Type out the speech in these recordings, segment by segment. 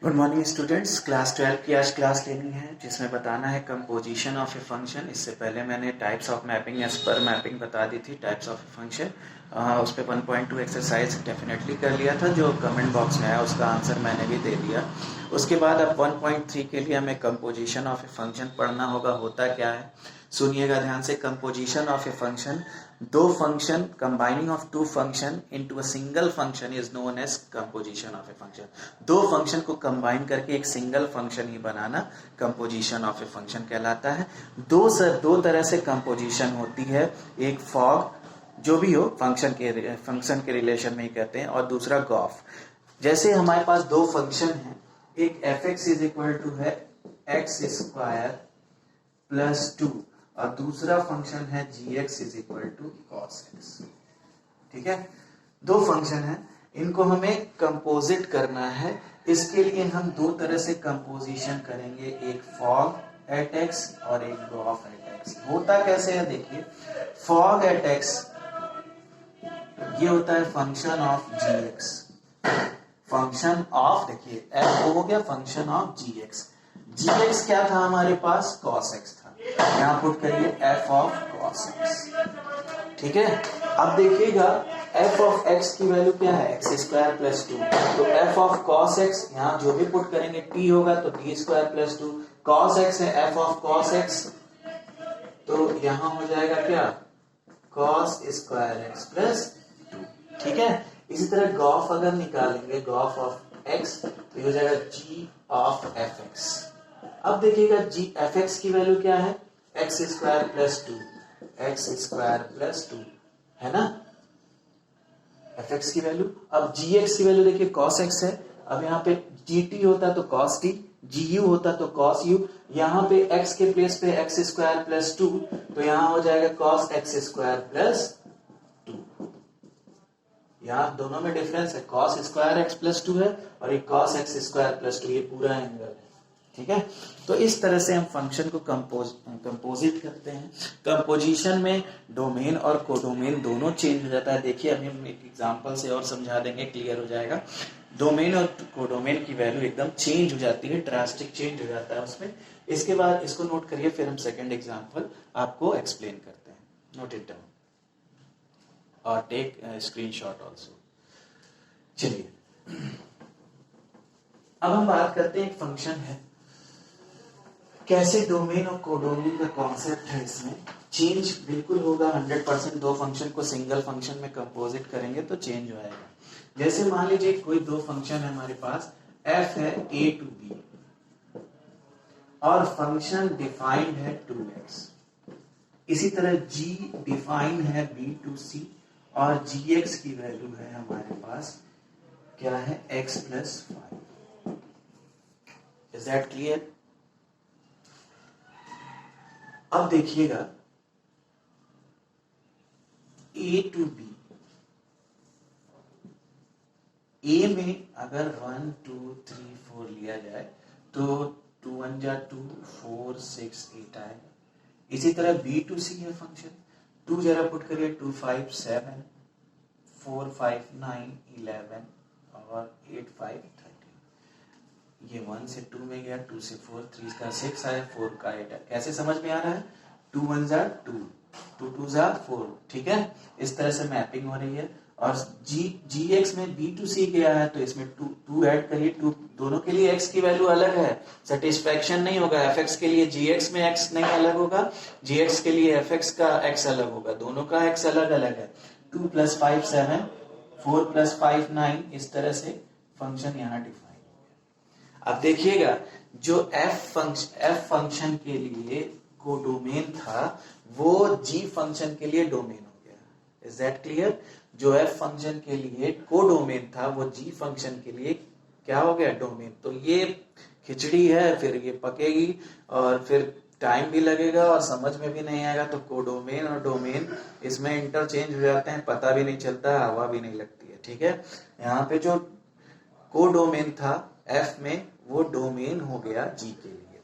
Good morning students. Class 12 की आज class लेनी है जिसमें बताना है कंपोजिशन ऑफ ए फंक्शन। इससे पहले मैंने टाइप्स ऑफ मैपिंग एज पर मैपिंग बता दी थी, टाइप्स ऑफ ए फंक्शन। उस पर 1.2 एक्सरसाइज डेफिनेटली कर लिया था, जो कमेंट बॉक्स में आया उसका आंसर मैंने भी दे दिया। उसके बाद अब 1.3 के लिए हमें कंपोजिशन ऑफ ए फंक्शन पढ़ना होगा। होता क्या है सुनिएगा ध्यान से। कंपोजिशन ऑफ ए फंक्शन, दो function combining of two function into a single function is known as composition of a function. दो फंक्शन को कंबाइन करके एक सिंगल फंक्शन ही बनाना कंपोजिशन ऑफ ए फंक्शन कहलाता है। दो तरह से कंपोजिशन होती है, एक फॉग जो भी हो फंक्शन के रिलेशन में ही कहते हैं, और दूसरा गॉफ। जैसे हमारे पास दो फंक्शन है, एक F X is equal to है एक्स स्क्वायर प्लस 2 और दूसरा फंक्शन है G X is equal to cos X. ठीक है, दो फंक्शन है, इनको हमें कंपोजिट करना है। इसके लिए हम दो तरह से कंपोजिशन करेंगे, एक फॉग एट एक्स और एक गॉफ एट एक्स। होता कैसे है देखिए, फॉग एट एक्स ये होता है function of G X, function of, देखिए एफ हो गया function of G X. G X क्या था हमारे पास, कॉस एक्स था, यहां पुट करिए एफ ऑफ कॉस एक्स। ठीक है, अब देखिएगा एफ ऑफ एक्स की वैल्यू क्या है, एक्स स्क्वायर प्लस 2। तो एफ ऑफ कॉस एक्स यहां जो भी पुट करेंगे टी होगा तो T square plus 2। Cos x है एफ ऑफ कॉस एक्स, तो यहां हो जाएगा क्या, कॉस स्क्वायर एक्स प्लस 2। ठीक है, इसी तरह गॉफ अगर निकालेंगे, गॉफ ऑफ एक्स तो ये हो जाएगा जी ऑफ एफ एक्स। अब देखिएगा जी एफ एक्स की वैल्यू क्या है, X square plus 2, x square plus 2 है ना एफ एक्स की वैल्यू। अब जी एक्स की वैल्यू देखिए कॉस एक्स है, अब यहाँ पे जी टी होता तो कॉस टी, जी यू होता तो कॉस यू, यहाँ पे एक्स के प्लेस पे एक्स स्क्वायर प्लस 2 तो यहाँ हो जाएगा कॉस एक्स स्क्वायर प्लस 2। यहाँ दोनों में डिफरेंस है, कॉस स्क्वायर एक्स प्लस 2 है और एक कॉस एक्स स्क्वायर प्लस 2, ये पूरा एंगल है। ठीक है, तो इस तरह से हम फंक्शन को कंपोजिट करते हैं। कंपोजिशन में डोमेन और कोडोमेन दोनों चेंज हो जाता है। देखिए अभी हम एक एग्जांपल से और समझा देंगे, क्लियर हो जाएगा। डोमेन और कोडोमेन की वैल्यू एकदम चेंज हो जाती है, ड्रास्टिक चेंज हो जाता है उसमें। इसके बाद इसको नोट करिए, फिर हम सेकेंड एग्जाम्पल आपको एक्सप्लेन करते हैं। नोट इट डाउन और टेक स्क्रीनशॉट ऑल्सो। चलिए अब हम बात करते हैं, एक फंक्शन है, कैसे डोमेन और कोडोमेन का कॉन्सेप्ट है, इसमें चेंज बिल्कुल होगा 100%। दो फंक्शन को सिंगल फंक्शन में कंपोजिट करेंगे तो चेंज हो जाएगा। जैसे मान लीजिए कोई दो फंक्शन है हमारे पास, f है a टू b और फंक्शन डिफाइंड है 2x। इसी तरह g डिफाइंड है b टू c और gx की वैल्यू है हमारे पास क्या है, x plus 5। Is that clear? अब देखिएगा a टू b, a में अगर 1 2 3 4 लिया जाए तो 2 1 जा 2 4 6 8 आएगा। इसी तरह b टू c है फंक्शन, 2 जरा पुट करिए 2 5 7 4 5 9 11 और 8 5 13। ये 1 से 2 में गया, 2 से 4, 3 का 6 आया, 4 का 8 है। कैसे समझ में आ रहा है, 2 1 जा 2, 2 2 जा 4। ठीक है, इस तरह से मैपिंग हो रही है। और जी एक्स में बी टू सी गया है तो इसमें 2 ऐड करिए, 2 दोनों के लिए एक्स की वैल्यू अलग है, सेटिस्फैक्शन नहीं होगा। एफ एक्स के लिए जी एक्स में एक्स नहीं अलग होगा, जी एक्स के लिए एफ एक्स का एक्स अलग होगा, दोनों का एक्स अलग अलग है। 2 + 5 7, 4 + 5 9, इस तरह से फंक्शन यहाँ डिफाइन। अब देखिएगा जो एफ फंक्शन के लिए कोडोमेन था वो जी फंक्शन के लिए डोमेन हो गया। Is that clear? जो एफ फंक्शन के लिए कोडोमेन था वो जी फंक्शन के लिए क्या हो गया, डोमेन। तो ये खिचड़ी है, फिर ये पकेगी और फिर टाइम भी लगेगा और समझ में भी नहीं आएगा। तो कोडोमेन और डोमेन इसमें इंटरचेंज हो जाते हैं, पता भी नहीं चलता, हवा भी नहीं लगती है। ठीक है, यहाँ पे जो कोडोमेन था एफ में वो डोमेन हो गया जी के लिए।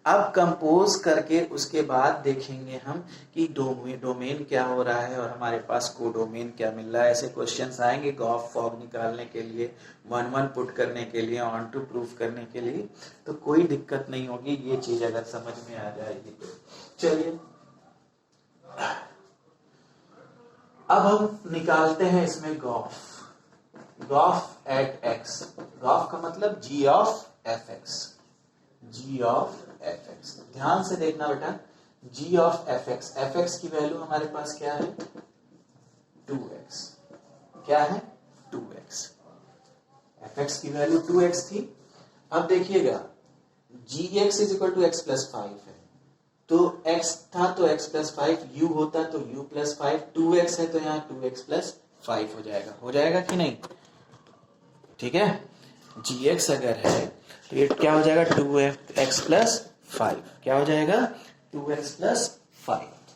अब कंपोज करके उसके बाद देखेंगे हम कि डोमेन क्या हो रहा है और हमारे पास कोडोमेन क्या मिल रहा है। ऐसे क्वेश्चंस आएंगे गॉफ फॉग निकालने के लिए, 1 पुट करने के लिए, ऑन टू प्रूफ करने के लिए, तो कोई दिक्कत नहीं होगी ये चीज अगर समझ में आ जाएगी तो। चलिए अब हम निकालते हैं इसमें गॉफ एट एक्स। गॉफ का मतलब G of F X, G of F X. ध्यान से देखना बेटा, G of F X, F X की वैल्यू हमारे पास क्या है 2x, क्या है 2x, एफ एक्स की वैल्यू 2x थी। अब देखिएगा G X is equal to X plus 5 है, तो x था तो x प्लस 5, u होता तो u प्लस 5, 2x है तो यहाँ 2x प्लस 5 हो जाएगा कि नहीं? ठीक है, gx अगर है तो ये क्या हो जाएगा 2x प्लस 5, क्या हो जाएगा 2x प्लस 5,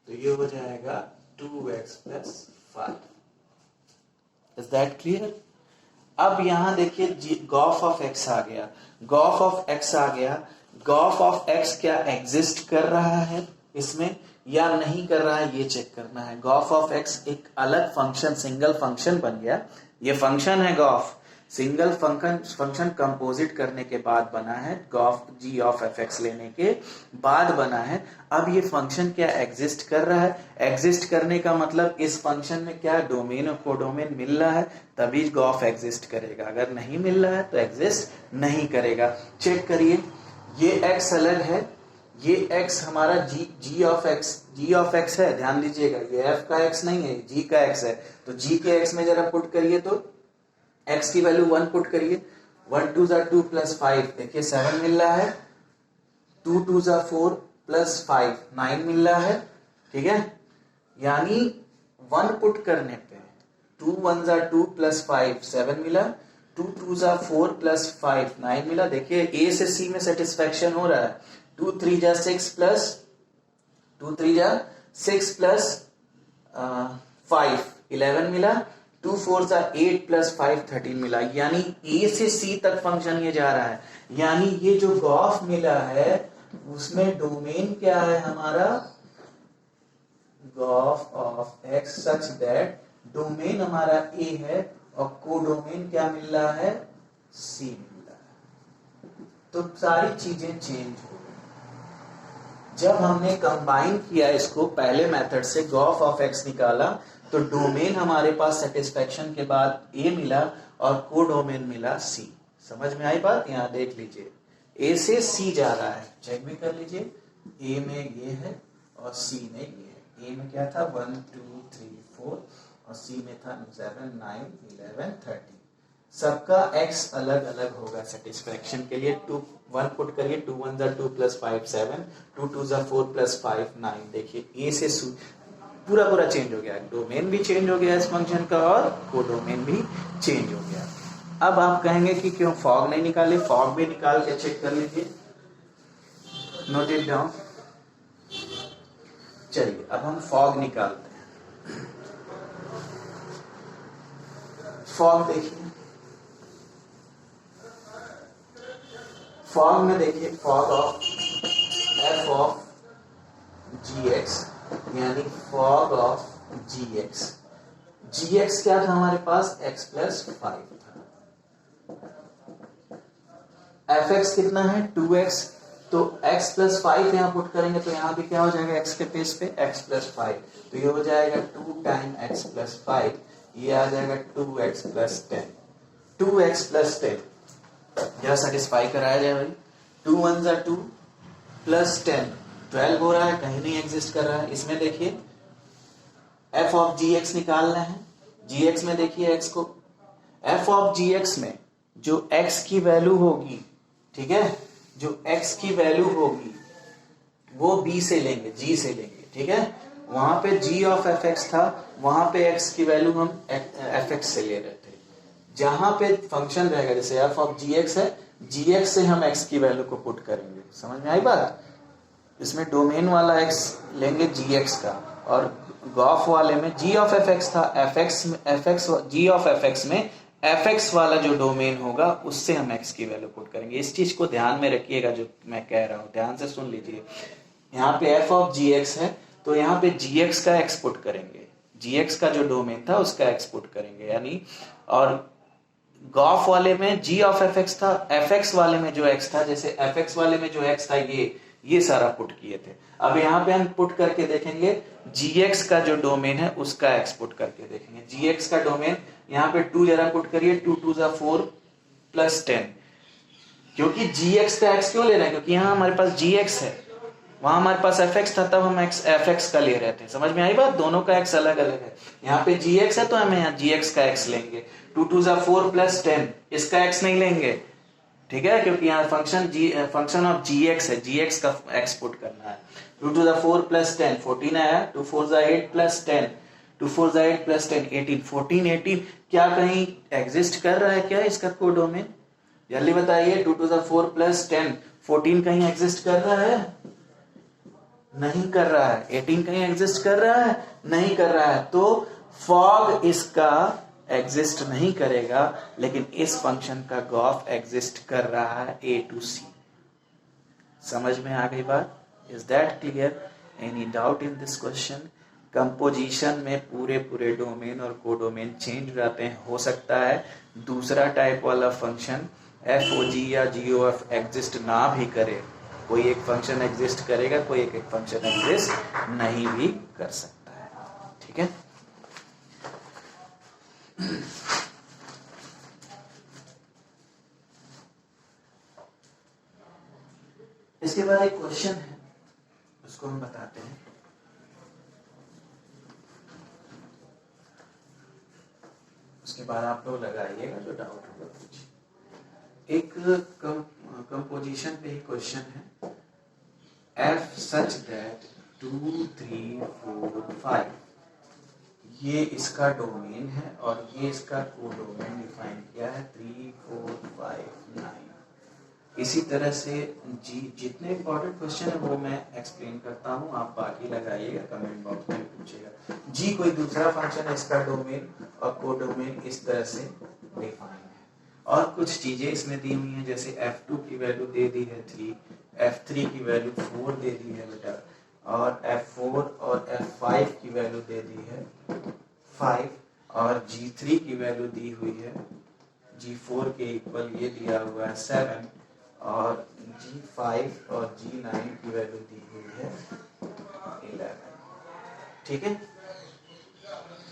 तो ये हो जाएगा 2x plus 5। Is that clear? अब यहां देखिए गॉफ ऑफ x आ गया, गॉफ ऑफ x आ गया। गॉफ ऑफ x क्या एग्जिस्ट कर रहा है इसमें या नहीं कर रहा है ये चेक करना है। गॉफ ऑफ x एक अलग फंक्शन, सिंगल फंक्शन बन गया, ये फंक्शन है गॉफ, सिंगल फंक्शन कंपोजिट करने के बाद बना है, gof G of F X लेने के बाद बना है। अब ये फंक्शन क्या एग्जिस्ट कर रहा है? एग्जिस्ट करने का मतलब इस फंक्शन में क्या डोमेन और कोडोमेन मिल रहा है तभी गॉफ एग्जिस्ट करेगा, अगर नहीं मिल रहा है तो एग्जिस्ट नहीं करेगा। चेक करिए, ये x अलग है, ये x हमारा g ऑफ x है, ध्यान दीजिएगा ये f का x नहीं है, g का x है, तो g के x में जरा पुट करिए तो x की वैल्यू 1 पुट करिए, 1 2 2 प्लस 5, देखिए 7 मिल रहा है, 2 2 4 प्लस 5 9 मिल रहा है, ठीक है, यानी 1 पुट करने पे 2 1 2 प्लस 5 7 मिला, 2 2 4 प्लस 5 9 मिला। देखिए ए से सी में सेटिस्फेक्शन हो रहा है, 2 3 6 प्लस 2 3 6 प्लस 5 11 मिला, 2 4 8 प्लस 5 13 मिला, यानी ए से सी तक फंक्शन ये जा रहा है। यानी ये जो गॉफ मिला है उसमें डोमेन क्या है हमारा, Gauff of x such that domain हमारा ए है और कोडोमेन क्या मिल रहा है सी मिल रहा है, तो सारी चीजें चेंज हो गई। जब हमने कंबाइन किया इसको पहले मेथड से, गॉफ ऑफ एक्स निकाला तो डोमेन हमारे पास सेटिस्फेक्शन के बाद ए मिला और कोडोमेन मिला सी। समझ में आई बात? यहां देख लीजिए ए से सी जा रहा है, चेक भी कर लीजिए, ए में ये है और सी में ये है। ए में क्या था 1 2 3 4 और सी में था 7 9 11 13। सबका x अलग अलग होगा सेटिस्फेक्शन के लिए। 2 1 पुट करिए, 2 1 2 प्लस 5 7, 2 2 4 प्लस 5 9। देखिए ए से पूरा चेंज हो गया, डोमेन भी चेंज हो गया इस फंक्शन का और कोडोमेन भी चेंज हो गया। अब आप कहेंगे कि क्यों फॉग नहीं निकाले, फॉग भी निकाल के चेक कर लीजिए, नोट इट डाउन। चलिए अब हम फॉग निकालते हैं। फॉग देखिए, फॉग में देखिए fog of F of G X, यानी fog of G X. G X क्या था हमारे पास x प्लस 5 था, एफ एक्स कितना है 2x, तो x प्लस 5 यहां पुट करेंगे तो यहां भी क्या हो जाएगा x के पेज पे x प्लस 5, तो ये हो जाएगा 2 टाइम x प्लस 5, ये आ जाएगा 2x प्लस 10, 2x प्लस 10। यह सेटिस्फाई कराया जाए भाई, 2 1 2 प्लस 10 12 हो रहा है, कहीं नहीं एग्जिस्ट कर रहा है। इसमें देखिए f ऑफ जी एक्स निकालना है, जी एक्स में देखिए x को, f ऑफ जी एक्स में जो x की वैल्यू होगी, ठीक है, जो x की वैल्यू होगी वो b से लेंगे, g से लेंगे, ठीक है। वहां पे g ऑफ एफ एक्स था, वहां पे x की वैल्यू हम एफ एक्स से ले रहे थे। जहां पे फंक्शन रहेगा जैसे f ऑफ जी एक्स है, जी एक्स से हम x की वैल्यू को पुट करेंगे। समझ में आई बात? इसमें डोमेन वाला x लेंगे जी एक्स का और गॉफ वाले में g ऑफ एफ एक्स था, F X G of F X में fx वाला जो डोमेन होगा उससे हम x की वैल्यू पुट करेंगे। इस चीज को ध्यान में रखिएगा जो मैं कह रहा हूँ, ध्यान से सुन लीजिए। यहाँ पे f ऑफ gx है तो यहाँ पे gx का x पुट करेंगे, gx का जो डोमेन था उसका x पुट करेंगे यानी, और गॉफ वाले में g ऑफ fx था, fx वाले में जो x था, जैसे fx वाले में जो x था ये सारा पुट किए थे। अब यहाँ पे हम पुट करके देखेंगे gx का जो डोमेन है उसका x पुट करके देखेंगे। gx का डोमेन यहाँ पे 2 जरा पुट करिए, 2 2 जा 4 प्लस 10, क्योंकि gx का x क्यों ले रहे हैं, क्योंकि यहाँ हमारे पास gx है, वहां हमारे पास fx था तब हम fx का ले रहे थे। समझ में आई बात, दोनों का x अलग अलग है। यहाँ पे gx है तो हम यहाँ gx का x लेंगे, 2 2 जा 4 प्लस 10, इसका x नहीं लेंगे, ठीक है, क्योंकि यहाँ फंक्शन ऑफ gx है, gx का x पुट करना है। 2 2 जा 4 प्लस 10, 14 आया, 2 4 जा 8 प्लस 10, 2 4 जा 8 प्लस 10, 18, 14 18 क्या कहीं एग्जिस्ट कर रहा है क्या इसका कोडोमेन? जल्दी बताइए, 2 2 जा 4 प्लस 10, 14 कहीं एग्जिस्ट कर रहा है? नहीं कर रहा है। 18 कहीं एग्जिस्ट कर रहा है? नहीं कर रहा है। तो फॉग इसका एग्जिस्ट नहीं करेगा, लेकिन इस फंक्शन का गॉफ एग्जिस्ट कर रहा है a to c। समझ में आ गई बात? Is that clear? Any doubt in this question? Composition में पूरे डोमेन और कोडोमेन चेंज हो जाते हैं। हो सकता है दूसरा टाइप वाला फंक्शन एफ ओ जी या जी ओ एफ एग्जिस्ट ना भी करे, कोई एक फंक्शन एग्जिस्ट करेगा, कोई एक फंक्शन एग्जिस्ट नहीं भी कर सकता है, ठीक है। इसके बाद एक क्वेश्चन है, उसको हम बताते हैं। उसके बाद आप लोग लगाइएगा, जो डाउट होगा पूछिए। एक कंपोजिशन पे ही क्वेश्चन है, f such that 2 3 4 5 ये इसका डोमेन है और ये इसका कोडोमेन डिफाइन किया है 3 4 5 9। इसी तरह से जितने इंपॉर्टेंट क्वेश्चन है वो मैं एक्सप्लेन करता हूँ, आप बाकी लगाइएगा, कमेंट बॉक्स में पूछिएगा। जी कोई दूसरा फंक्शन है, इसका डोमेन और कोडोमेन इस तरह से डिफाइन है, और कुछ चीजें इसमें दी हुई हैं, जैसे f2 की वैल्यू दे दी है 3, f3 की वैल्यू 4 दे दी है बेटा, और f4 और f5 की वैल्यू दे दी है 5, और g3 की वैल्यू दी हुई है, g4 के इक्वल ये दिया हुआ है 7, और g5 और g9 की वैल्यू दी हुई है 11, ठीक है।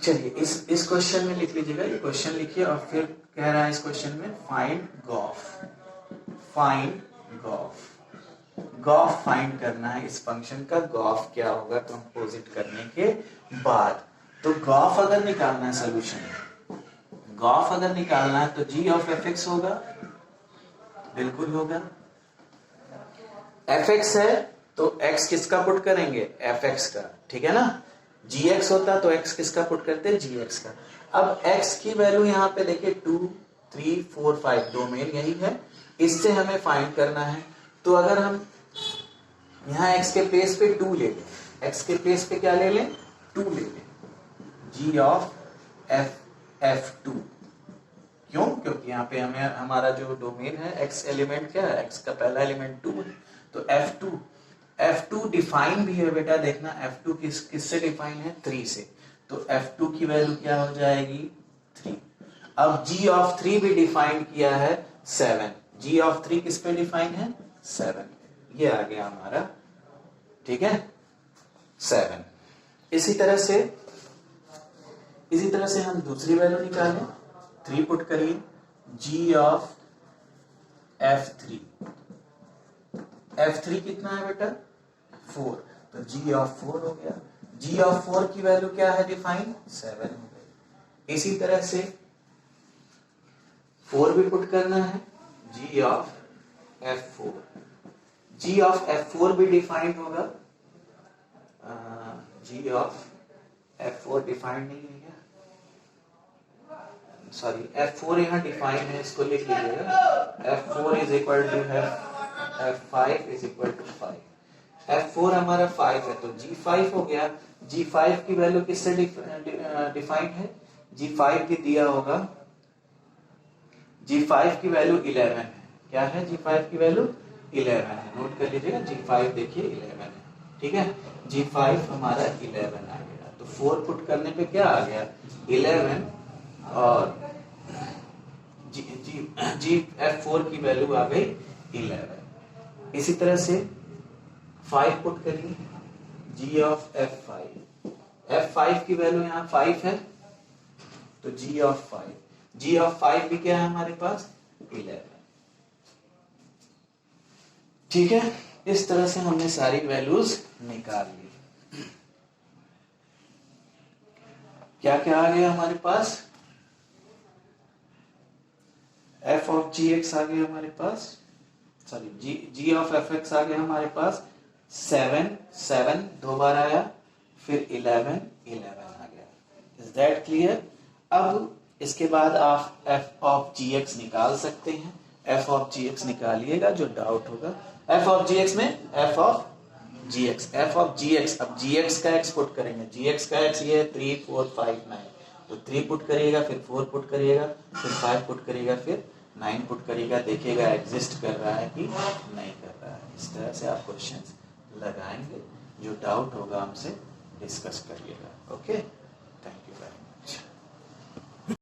चलिए इस क्वेश्चन में लिख लीजिएगा, ये क्वेश्चन लिखिए, और फिर कह रहा है इस क्वेश्चन में फाइंड गॉफ फाइंड करना है। इस फंक्शन का गॉफ क्या होगा कंपोजिट करने के बाद। तो गॉफ अगर निकालना है, सोल्यूशन गॉफ अगर निकालना है तो g ऑफ fx होगा, बिल्कुल होगा। fx है तो x किसका पुट करेंगे? fx का, ठीक है ना। gx होता तो x किसका पुट करते? gx का। अब x की वैल्यू यहाँ पे देखिए 2 3 4 5 डोमेन यही है, इससे हमें फाइंड करना है। तो अगर हम यहाँ x के प्लेस पे 2 ले लें, x के प्लेस पे क्या ले लें? 2 ले लें, g ऑफ f2। क्यों? क्योंकि यहाँ पे हमें हमारा जो डोमेन है x एलिमेंट क्या है? x का पहला एलिमेंट 2 है, तो f2 डिफाइन भी है बेटा, देखना f2 किससे डिफाइन है? 3 से, तो f2 की वैल्यू क्या हो जाएगी? 3। अब g ऑफ 3 भी डिफाइन किया है 7, g ऑफ 3 किस पे डिफाइन है? 7, ये आ गया हमारा, ठीक है, 7। इसी तरह से हम दूसरी वैल्यू निकालें, 3 पुट करिए, g ऑफ f3 कितना है बेटा? 4, तो g ऑफ 4 हो गया। g ऑफ 4 की वैल्यू क्या है डिफाइन? 7 हो गई। इसी तरह से 4 भी पुट करना है, g ऑफ f4 भी डिफाइंड होगा, g ऑफ f4 डिफाइंड नहीं है क्या? सॉरी, f4 यहाँ डिफाइन है, इसको लिख लीजिएगा, f4 is equal to f5 is equal to 5। f4 हमारा 5 है तो g5 हो गया। g5 की वैल्यू किससे डिफाइंड है? g5 भी दिया होगा G5 की वैल्यू 11 है। क्या है? G5 की वैल्यू 11 है। नोट कर लीजिएगा, G5 देखिए 11 है। ठीक है, G5 हमारा 11 आ गया, तो 4 पुट करने पे क्या आ गया? 11 और F4 की वैल्यू आ गई 11। इसी तरह से 5 पुट करिए, G ऑफ F5, F5 की वैल्यू यहाँ 5 है, तो G ऑफ 5 भी क्या है हमारे पास? 11। ठीक है, इस तरह से हमने सारी वैल्यूज निकाल ली। क्या क्या आ गया हमारे पास? f ऑफ gx आ गया हमारे पास, सॉरी g ऑफ fx आ गया हमारे पास। 7 दो बार आया, फिर 11 आ गया। Is that clear? अब इसके बाद आप f ऑफ gx निकाल सकते हैं। f ऑफ gx निकालिएगा, जो डाउट होगा। f ऑफ gx में f ऑफ gx, अब gx का x पुट करेंगे। gx का x ये 3 4 5 9, तो 3 पुट करिएगा, फिर 4 पुट करिएगा, फिर 5 पुट करिएगा, फिर 9 पुट करिएगा। देखिएगा एग्जिस्ट कर रहा है कि नहीं कर रहा है। इस तरह से आप क्वेश्चंस लगाएंगे। जो डाउट होगा हमसे डिस्कस करिएगा। ओके।